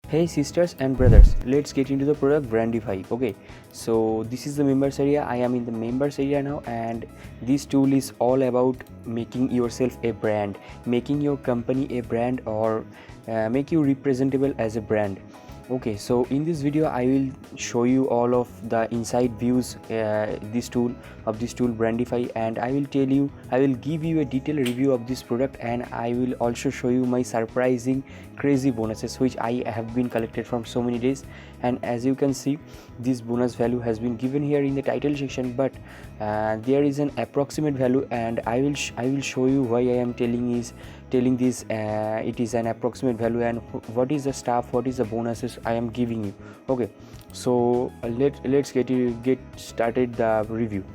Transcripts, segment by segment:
Hey sisters and brothers, let's get into the product Brandify. Okay, so this is the members area. I am in the members area now, and this tool is all about making yourself a brand, making your company a brand, or make you representable as a brand. Okay, so in this video I will show you all of the inside views this tool Brandify, and I will give you a detailed review of this product, and I will also show you my surprising crazy bonuses which I have been collected from so many days. And as you can see, this bonus value has been given here in the title section, but there is an approximate value, and I will show you why I am telling this it is an approximate value, and what is the stuff, what is the bonuses I am giving you. Okay, so let's get started the review.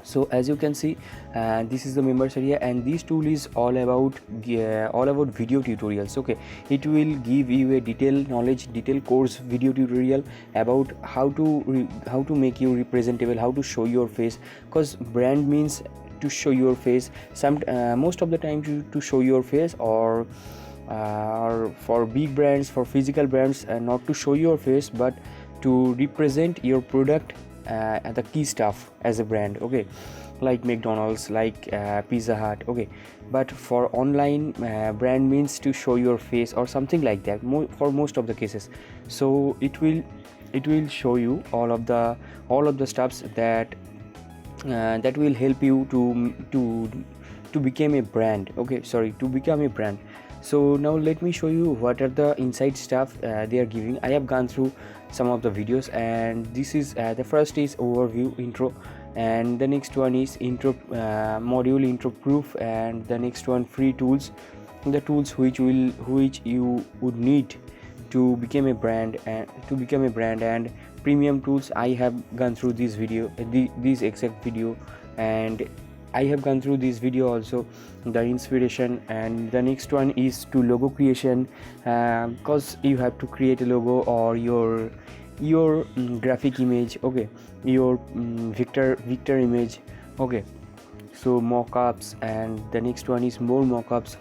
So as you can see, this is the members area, and this tool is all about video tutorials. Okay, it will give you a detailed course video tutorial about how to make you representable, how to show your face, because brand means to show your face. Most of the time to show your face, or for big brands, for physical brands, not to show your face but to represent your product and the key stuff as a brand. Okay, like McDonald's, like Pizza Hut. Okay, but for online brand means to show your face or something like that, for most of the cases. So it will show you all of the stuffs that will help you to become a brand. Okay, sorry, to become a brand. So now let me show you what are the inside stuff they are giving. I have gone through some of the videos, and this is the first is overview intro, and the next one is intro module intro proof, and the next one free tools, the tools which you would need to become a brand, and premium tools. I have gone through this video, this exact video, and I have gone through this video also, the inspiration. And the next one is to logo creation, because you have to create a logo or your graphic image. Okay, your Victor image. Okay, so mockups, and the next one is more mockups,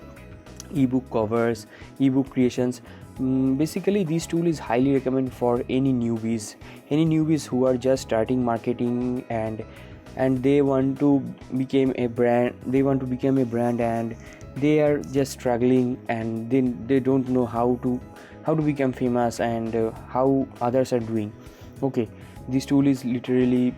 ebook covers, ebook creations. Basically this tool is highly recommended for any newbies who are just starting marketing, and they want to become a brand, and they are just struggling, and they don't know how to become famous, and how others are doing. Okay, this tool is literally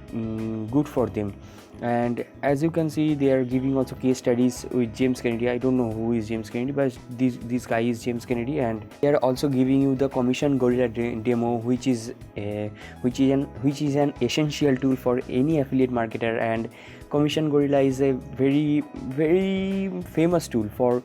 good for them. And as you can see, they are giving also case studies with James Kennedy. I don't know who is James Kennedy, but this guy is James Kennedy. And they are also giving you the commission gorilla demo, which is an essential tool for any affiliate marketer. And commission gorilla is a very very famous tool for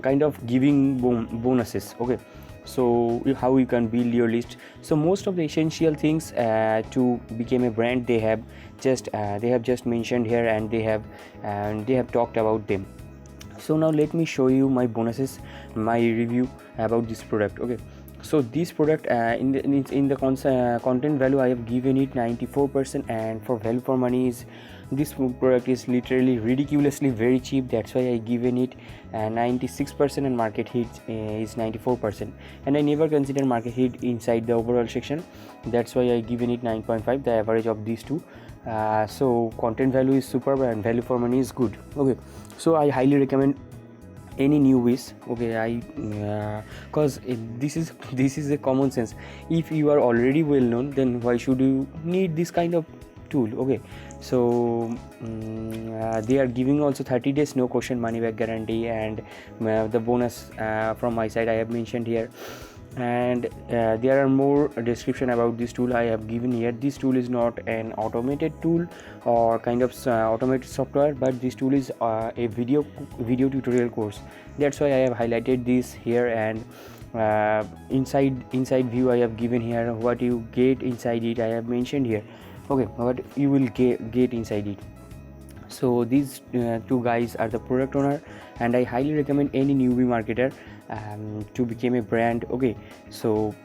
kind of giving bonuses. Okay, so how you can build your list. So most of the essential things to become a brand, they have just mentioned here, and they have talked about them. So now let me show you my bonuses, my review about this product. Okay, so this product in the content value, I have given it 94%, and for value for money this product is literally ridiculously very cheap. That's why I given it 96%, and market hit is 94%, and I never consider market hit inside the overall section. That's why I given it 9.5, the average of these two. So content value is superb, and value for money is good. Okay, so I highly recommend any newbies. Okay, because this is a common sense. If you are already well known, then why should you need this kind of tool? Okay, so they are giving also 30 days no question money back guarantee, and the bonus from my side I have mentioned here. And there are more description about this tool I have given here. This tool is not an automated tool or kind of automated software, but this tool is a video tutorial course. That's why I have highlighted this here. And inside view I have given here. What you get inside it I have mentioned here. Okay, what you will get inside it. So these two guys are the product owner, and I highly recommend any newbie marketer to become a brand. Okay, so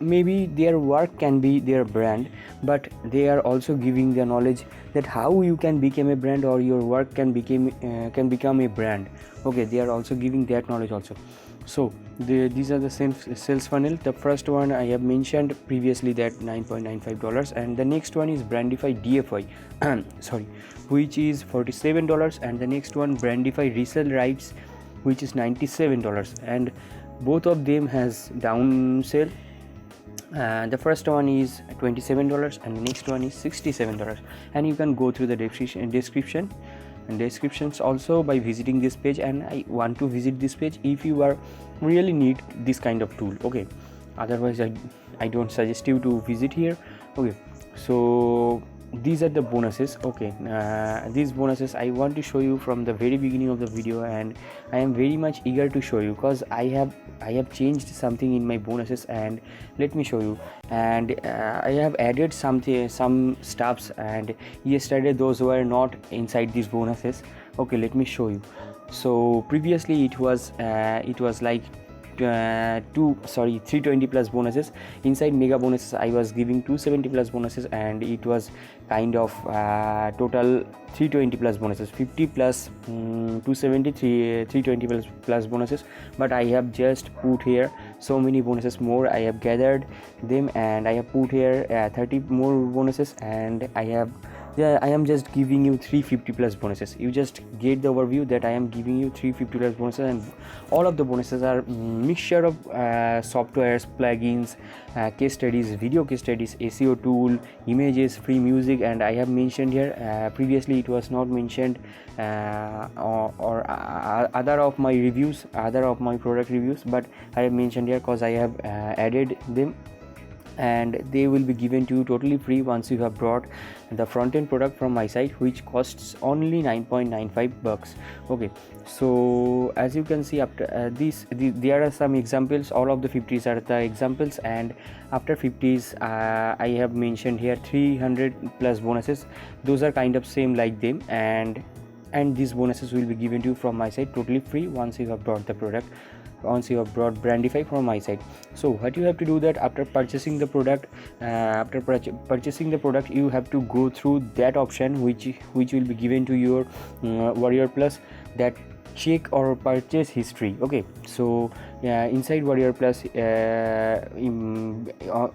maybe their work can be their brand, but they are also giving the knowledge that how you can become a brand, or your work can become a brand. Okay, they are also giving that knowledge also. So these are the sales funnel. The first one I have mentioned previously, that $9.95, and the next one is Brandify DFI sorry, which is $47, and the next one Brandify resale rights, which is $97, and both of them has down sale. The first one is $27 and the next one is $67, and you can go through the description and descriptions also by visiting this page. And I want to visit this page if you are really need this kind of tool. Okay, otherwise I don't suggest you to visit here. Okay, so these are the bonuses. Okay, these bonuses I want to show you from the very beginning of the video, and I am very much eager to show you because I have changed something in my bonuses, and let me show you. And I have added some stuffs, and yesterday those were not inside these bonuses. Okay, let me show you. So previously it was like 320 plus bonuses. Inside mega bonuses I was giving 270 plus bonuses, and it was kind of total 320 plus bonuses, 50 plus 270, 320 plus bonuses. But I have just put here so many bonuses more. I have gathered them and I have put here 30 more bonuses, and I am just giving you 350 plus bonuses. You just get the overview that I am giving you 350 plus bonuses, and all of the bonuses are mixture of softwares, plugins, case studies, video case studies, SEO tool, images, free music. And I have mentioned here, previously it was not mentioned, or other of my reviews, other of my product reviews, but I have mentioned here because I have added them, and they will be given to you totally free once you have brought the front-end product from my site, which costs only $9.95. Okay, so as you can see, after there are some examples. All of the 50s are the examples, and after 50s I have mentioned here 300 plus bonuses. Those are kind of same like them, and these bonuses will be given to you from my site totally free once you have brought the product, once you have brought Brandify from my site. So what you have to do, that after purchasing the product, you have to go through that option which will be given to your Warrior Plus, that check or purchase history. Okay, so inside Warrior Plus,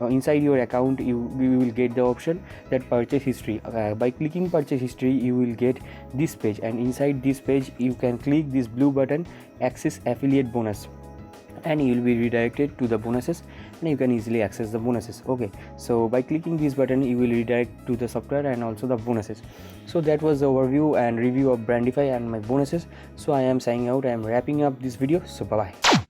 inside your account, you will get the option that purchase history. By clicking purchase history, you will get this page, and inside this page you can click this blue button, access affiliate bonus, and you will be redirected to the bonuses, and you can easily access the bonuses. Okay, so by clicking this button you will redirect to the software and also the bonuses. So that was the overview and review of Brandify and my bonuses. So I am signing out, I am wrapping up this video. So bye bye.